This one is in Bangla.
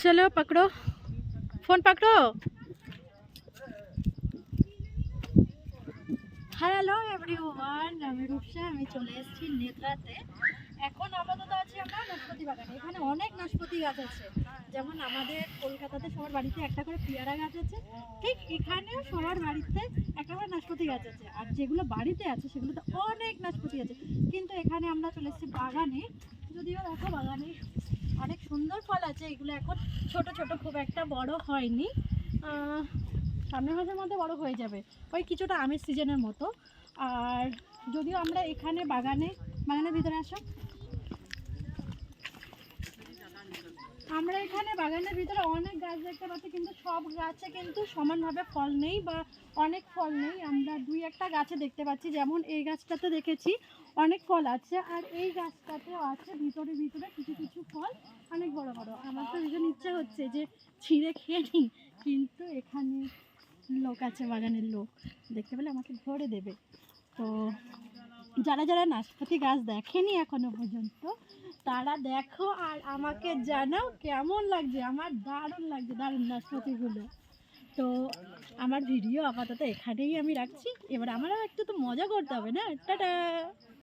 चलो पकड़ो, फोन पकड़ो। হ্যালো এভরিওয়ান, আমি রূপসা। আমি চলে এসেছি নেত্রাতে। এখন আপাতত আছি আমরা নাশপাতি বাগানে। এখানে অনেক নাশপাতি গাছ আছে। যেমন আমাদের কলকাতাতে সবার বাড়িতে একটা করে পেয়ারা গাছ আছে, ঠিক এখানেও সবার বাড়িতে একটা করে নাশপাতি গাছ আছে। আর যেগুলো বাড়িতে আছে সেগুলোতে অনেক নাশপাতি আছে, কিন্তু এখানে আমরা চলে এসেছি বাগানে। যদিও দেখো বাগানে অনেক সুন্দর ফল আছে। এগুলো এখন ছোট ছোট, খুব একটা বড় হয়নি। সামনের মাসের মধ্যে বড় হয়ে যাবে, ওই কিছুটা আমের সিজনের মতো। আর যদিও আমরা এখানে বাগানের ভিতরে আসো, আমরা এখানে বাগানের ভিতরে অনেক গাছ দেখতে পাচ্ছি, কিন্তু সব গাছে কিন্তু সমানভাবে ফল নেই বা অনেক ফল নেই। আমরা দুই একটা গাছে দেখতে পাচ্ছি, যেমন এই গাছটাতে দেখেছি অনেক ফল আছে, আর এই গাছটাতেও আছে ভিতরে ভিতরে কিছু কিছু ফল অনেক বড় বড়। আমার তো ভীষণ ইচ্ছা হচ্ছে যে ছিঁড়ে খেয়ে নিই, কিন্তু এখানে লোক আছে, বাগানের লোক দেখতে পেলে আমাকে ধরে দেবে। তো যারা যারা নাশপাতি গাছ দেখেনি এখনো পর্যন্ত, তারা দেখো আর আমাকে জানাও কেমন লাগছে। আমার দারুণ লাগছে, দারুণ নাশপাতিগুলো। তো আমার ভিডিও আপাতত এখানেই আমি রাখছি। এবার আমারও একটু তো মজা করতে হবে না। টাটা।